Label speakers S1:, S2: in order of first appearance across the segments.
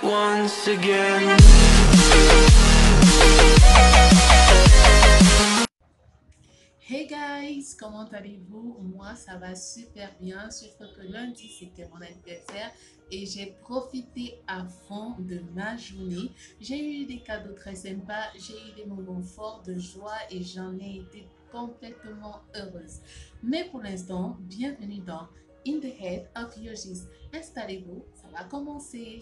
S1: once again.
S2: Hey guys, comment allez-vous? Moi ça va super bien, surtout que lundi c'était mon anniversaire et j'ai profité à fond de ma journée. J'ai eu des cadeaux très sympas, j'ai eu des moments forts de joie et j'en ai été complètement heureuse. Mais pour l'instant, bienvenue dans In the Head of Yogis. Installez-vous, ça va commencer.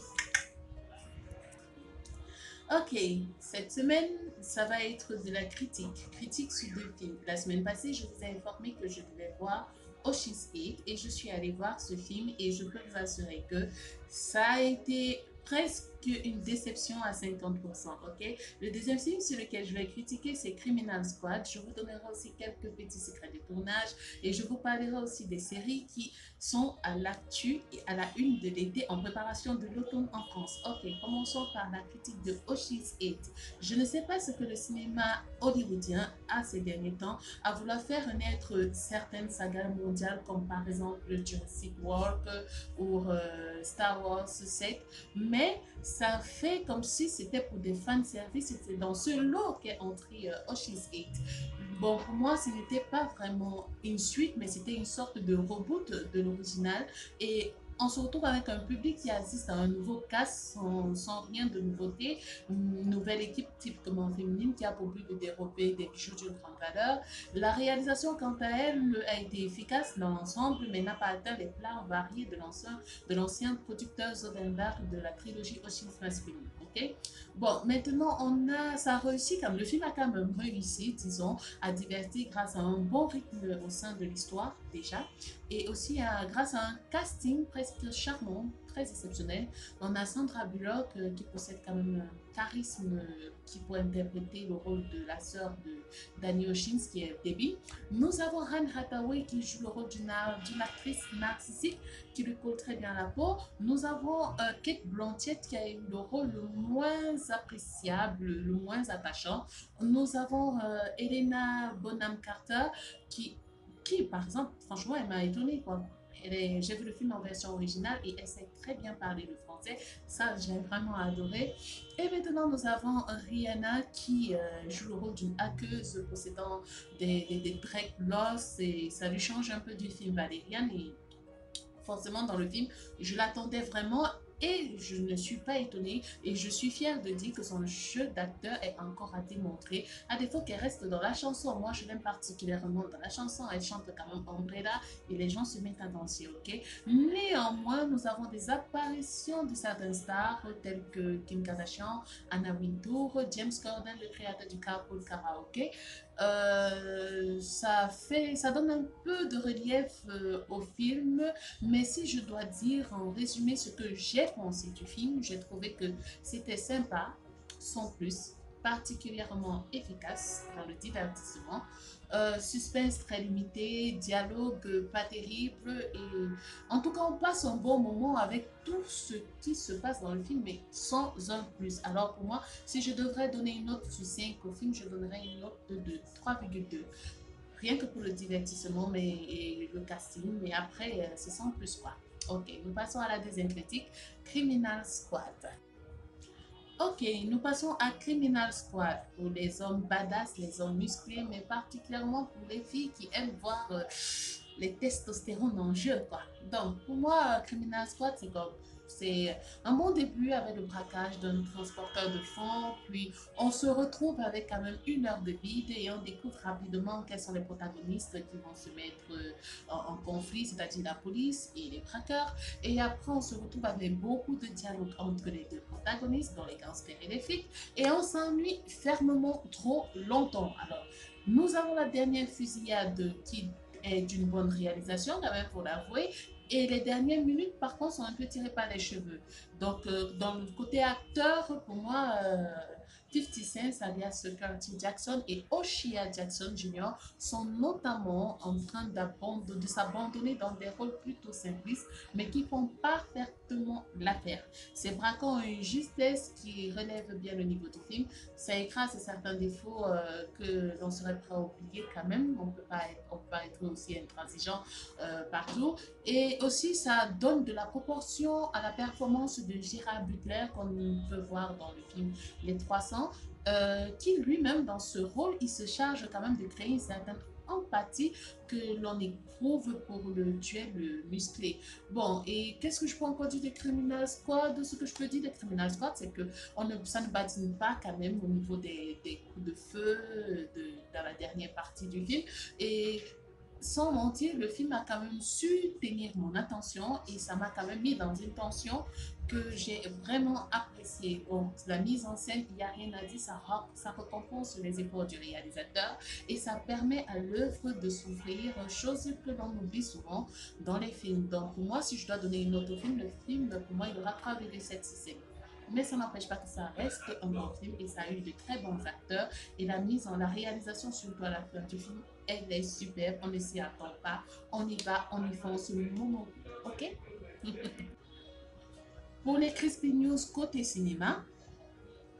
S2: Ok, cette semaine, ça va être de la critique. Critique sur deux films. La semaine passée, je vous ai informé que je devais voir Ocean's 8 et je suis allée voir ce film et je peux vous assurer que ça a été presque une déception à 50%. Ok, le deuxième film sur lequel je vais critiquer, c'est Criminal Squad. Je vous donnerai aussi quelques petits secrets de tournage et je vous parlerai aussi des séries qui sont à l'actu et à la une de l'été en préparation de l'automne en France. Ok, commençons par la critique de Ocean's 8. Je ne sais pas ce que le cinéma hollywoodien a ces derniers temps à vouloir faire naître certaines sagas mondiales comme par exemple Jurassic World ou Star Wars 7, mais ça fait comme si c'était pour des fans services et c'est dans ce lot qu'est entré Ocean's 8. Bon, pour moi, ce n'était pas vraiment une suite, mais c'était une sorte de reboot de l'original. Et on se retrouve avec un public qui assiste à un nouveau cast sans rien de nouveauté, une nouvelle équipe typiquement féminine qui a pour but de développer des bijoux d'une grande valeur. La réalisation, quant à elle, a été efficace dans l'ensemble, mais n'a pas atteint les plans variés de l'ancien producteur Soderbergh de la trilogie Ocean's masculine. Ok. Bon, maintenant, ça a réussi, comme le film a quand même réussi, disons, à divertir grâce à un bon rythme au sein de l'histoire, déjà, et aussi grâce à un casting presque charmant, très exceptionnel. On a Sandra Bullock qui possède quand même un charisme qui peut interpréter le rôle de la sœur de Danny Oceans, qui est Debbie. Nous avons Anne Hathaway qui joue le rôle d'une actrice narcissique qui lui colle très bien à la peau. Nous avons Kate Blanchett qui a eu le rôle le moins appréciable, le moins attachant. Nous avons Helena Bonham Carter qui, par exemple, franchement, elle m'a étonnée, quoi. J'ai vu le film en version originale et elle sait très bien parler le français. Ça, j'ai vraiment adoré. Et maintenant, nous avons Rihanna qui joue le rôle d'une hackeuse possédant des Drake Loss et ça lui change un peu du film Valériane. Et forcément, dans le film, je l'attendais vraiment et je ne suis pas étonnée et je suis fière de dire que son jeu d'acteur est encore à démontrer. À défaut qu'elle reste dans la chanson, moi je l'aime particulièrement dans la chanson, elle chante quand même Umbrella et les gens se mettent à danser, ok? Néanmoins, nous avons des apparitions de certaines stars telles que Kim Kardashian, Anna Wintour, James Corden, le créateur du Carpool Karaoke. Ça donne un peu de relief au film, mais si je dois dire en résumé ce que j'ai pensé du film, j'ai trouvé que c'était sympa, sans plus, particulièrement efficace dans le divertissement. Suspense très limité, dialogue pas terrible et en tout cas on passe un bon moment avec tout ce qui se passe dans le film mais sans un plus. Alors pour moi, si je devrais donner une note sur 5 au film, je donnerais une note de 3,2 rien que pour le divertissement et le casting, mais après, c'est sans plus quoi. Ok, nous passons à la deuxième critique, Criminal Squad. Ok, nous passons à Criminal Squad pour les hommes badass, les hommes musclés, mais particulièrement pour les filles qui aiment voir les testostérones en jeu, quoi. Donc, pour moi, Criminal Squad, c'est un bon début avec le braquage d'un transporteur de fonds, puis on se retrouve avec quand même une heure de vide et on découvre rapidement quels sont les protagonistes qui vont se mettre en conflit, c'est-à-dire la police et les braqueurs. Et après, on se retrouve avec beaucoup de dialogue entre les deux protagonistes, dont les gangsters et les flics, et on s'ennuie fermement trop longtemps. Alors, nous avons la dernière fusillade qui est d'une bonne réalisation, quand même, pour l'avouer. Et les dernières minutes, par contre, sont un peu tirées par les cheveux. Donc, dans le côté acteur, pour moi, 50 Cent, alias Curtis Jackson et O'Shea Jackson Jr. sont notamment en train de s'abandonner dans des rôles plutôt simplistes, mais qui font parfaitement l'affaire. Ces braquants ont une justesse qui relève bien le niveau du film. Ça écrase certains défauts que l'on serait prêt à oublier quand même. On peut pas être aussi intransigeant partout. Et aussi, ça donne de la proportion à la performance de Gérard Butler qu'on peut voir dans le film Les 300, qui lui-même dans ce rôle, il se charge quand même de créer une certaine empathie que l'on éprouve pour le duel musclé. Bon, et qu'est-ce que je peux encore dire de Criminal Squad? Ce que je peux dire de Criminal Squad, c'est que ça ne badine pas quand même au niveau des coups de feu dans la dernière partie du film. Et sans mentir, le film a quand même su tenir mon attention et ça m'a quand même mis dans une tension que j'ai vraiment appréciée. Bon, la mise en scène, il n'y a rien à dire, ça récompense les efforts du réalisateur et ça permet à l'œuvre de s'ouvrir, chose que l'on oublie souvent dans les films. Donc, pour moi, si je dois donner une note au film, le film, pour moi, il aura 3,7 sur 5. Mais ça n'empêche pas que ça reste un bon film et ça a eu de très bons acteurs et la réalisation surtout à la fin du film, elle est superbe, on ne s'y attend pas, on y va, on y fonce, moment, ok? Pour les Crispy News côté cinéma,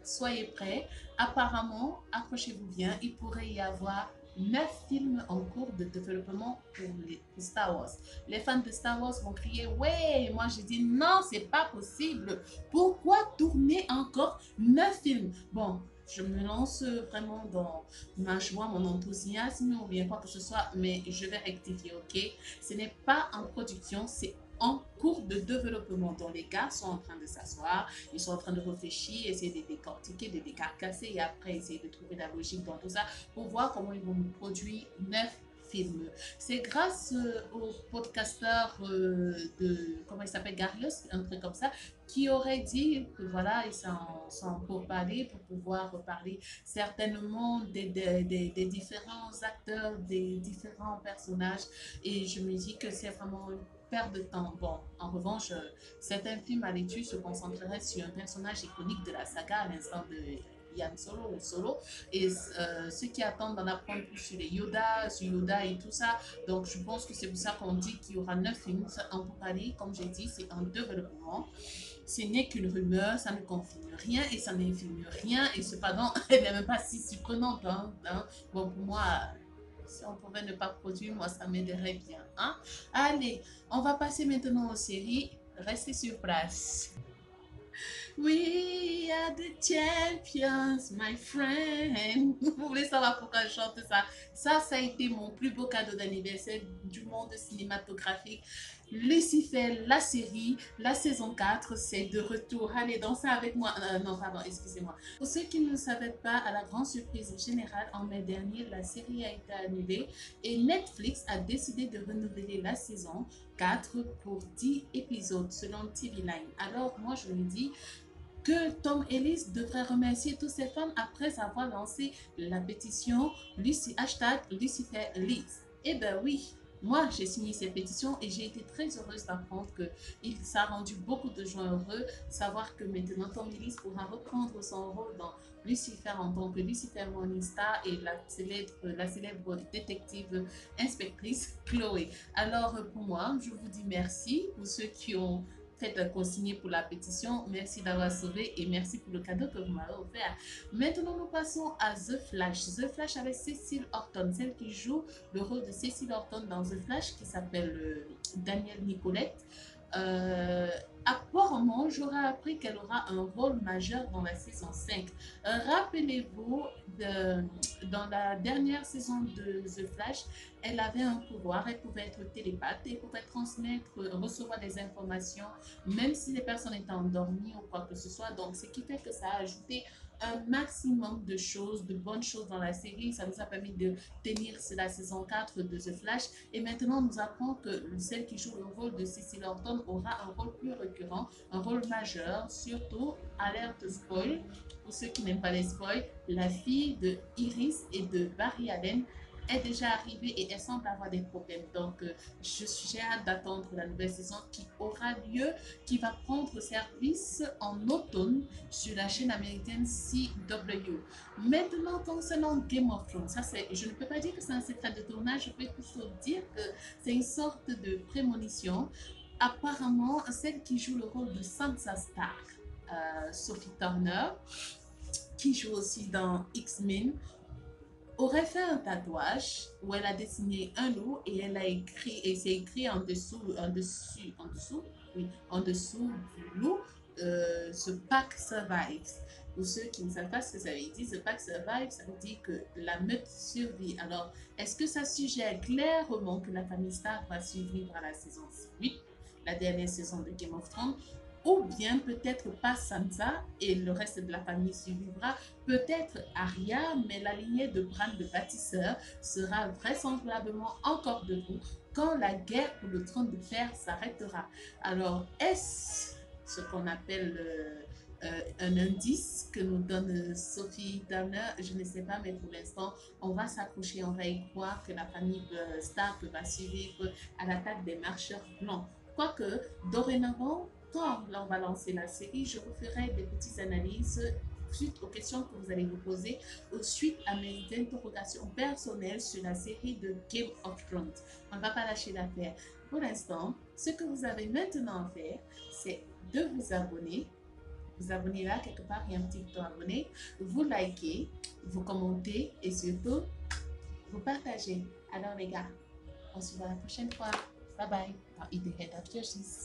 S2: soyez prêts. Apparemment, accrochez-vous bien, il pourrait y avoir 9 films en cours de développement pour Star Wars. Les fans de Star Wars vont crier ouais, moi je dis non, c'est pas possible. Pourquoi tourner encore 9 films? Bon, je me lance vraiment dans ma joie, mon enthousiasme ou bien quoi que ce soit, mais je vais rectifier, ok? Ce n'est pas en production, c'est en cours de développement. Donc les gars sont en train de s'asseoir, ils sont en train de réfléchir, essayer de décortiquer, de décarcasser et après essayer de trouver la logique dans tout ça pour voir comment ils vont nous produire 9 films. C'est grâce au podcasteur comment il s'appelle, Garius, un truc comme ça, qui aurait dit que voilà, ils sont pour parler, pour pouvoir parler certainement des différents acteurs, des différents personnages. Et je me dis que c'est vraiment une perte de temps. Bon, en revanche, certains films à l'étude se concentreraient sur un personnage iconique de la saga à l'instant de Yann Solo ou Solo et ceux qui attendent d'en apprendre plus sur sur Yoda et tout ça. Donc je pense que c'est pour ça qu'on dit qu'il y aura 9 films. En Paris, comme j'ai dit, c'est en développement. Ce n'est qu'une rumeur, ça ne confirme rien et ça n'infirme rien. Et cependant, elle n'est même pas si surprenante. Bon, pour moi, si on pouvait ne pas produire, moi, ça m'aiderait bien. Hein? Allez, on va passer maintenant aux séries. Restez sur place. We are the champions, my friend. Vous voulez savoir pourquoi je chante ça? Ça a été mon plus beau cadeau d'anniversaire du monde cinématographique. Lucifer, la série, la saison 4, c'est de retour. Allez, dansez avec moi. Non, pardon, excusez-moi. Pour ceux qui ne le savaient pas, à la grande surprise générale, en mai dernier, la série a été annulée et Netflix a décidé de renouveler la saison 4 pour 10 épisodes selon TV Line. Alors, moi, je me dis que Tom Ellis devrait remercier tous ses fans après avoir lancé la pétition #LuciferLeaks. Eh ben oui, moi j'ai signé cette pétition et j'ai été très heureuse d'apprendre que ça a rendu beaucoup de gens heureux, savoir que maintenant Tom Ellis pourra reprendre son rôle dans Lucifer en tant que Lucifer Morningstar et la célèbre détective inspectrice Chloé. Alors pour moi, je vous dis merci pour ceux qui ont fait consigner pour la pétition. Merci d'avoir sauvé et merci pour le cadeau que vous m'avez offert. Maintenant, nous passons à The Flash. The Flash avec Cécile Horton, celle qui joue le rôle de Cécile Horton dans The Flash, qui s'appelle Danielle Nicolette. Apparemment, j'aurais appris qu'elle aura un rôle majeur dans la saison 5. Rappelez-vous, dans la dernière saison de The Flash, elle avait un pouvoir, elle pouvait être télépathe, elle pouvait transmettre, recevoir des informations, même si les personnes étaient endormies ou quoi que ce soit. Donc, ce qui fait que ça a ajouté un maximum de choses, de bonnes choses dans la série. Ça nous a permis de tenir la saison 4 de The Flash. Et maintenant, on nous apprend que celle qui joue le rôle de Cécile Horton aura un rôle plus récurrent, un rôle majeur, surtout, alerte spoil, pour ceux qui n'aiment pas les spoils, la fille de Iris et de Barry Allen est déjà arrivée et elle semble avoir des problèmes. Donc, j'ai hâte d'attendre la nouvelle saison qui aura lieu, qui va prendre service en automne sur la chaîne américaine CW. Maintenant, concernant Game of Thrones, je ne peux pas dire que c'est un secret de tournage, je peux plutôt dire que c'est une sorte de prémonition. Apparemment, celle qui joue le rôle de Sansa Stark, Sophie Turner, qui joue aussi dans X-Men, aurait fait un tatouage où elle a dessiné un loup et elle a écrit, et c'est écrit en dessous du loup, ce pack survives. Pour ceux qui ne savent pas ce que ça veut dire, ce pack survive, ça veut dire que la meute survit. Alors, est-ce que ça suggère clairement que la famille Stark va survivre à la saison 8, la dernière saison de Game of Thrones, ou bien peut-être pas Sansa et le reste de la famille survivra, peut-être Arya, mais la lignée de Bran de bâtisseur sera vraisemblablement encore debout quand la guerre pour le trône de fer s'arrêtera. Alors, est-ce ce qu'on appelle un indice que nous donne Sophie Turner? Je ne sais pas, mais pour l'instant, on va s'accrocher, on va y croire que la famille Stark va survivre à l'attaque des marcheurs blancs. Quoique, dorénavant, quand on va lancer la série, je vous ferai des petites analyses suite aux questions que vous allez vous poser ou suite à mes interrogations personnelles sur la série de Game of Thrones. On ne va pas lâcher l'affaire. Pour l'instant, ce que vous avez maintenant à faire, c'est de vous abonner. Vous abonnez là, quelque part, il y a un petit bouton abonner. Vous likez, vous commentez et surtout, vous partagez. Alors les gars, on se voit la prochaine fois. Bye bye. Dans Eat the Head of Justice.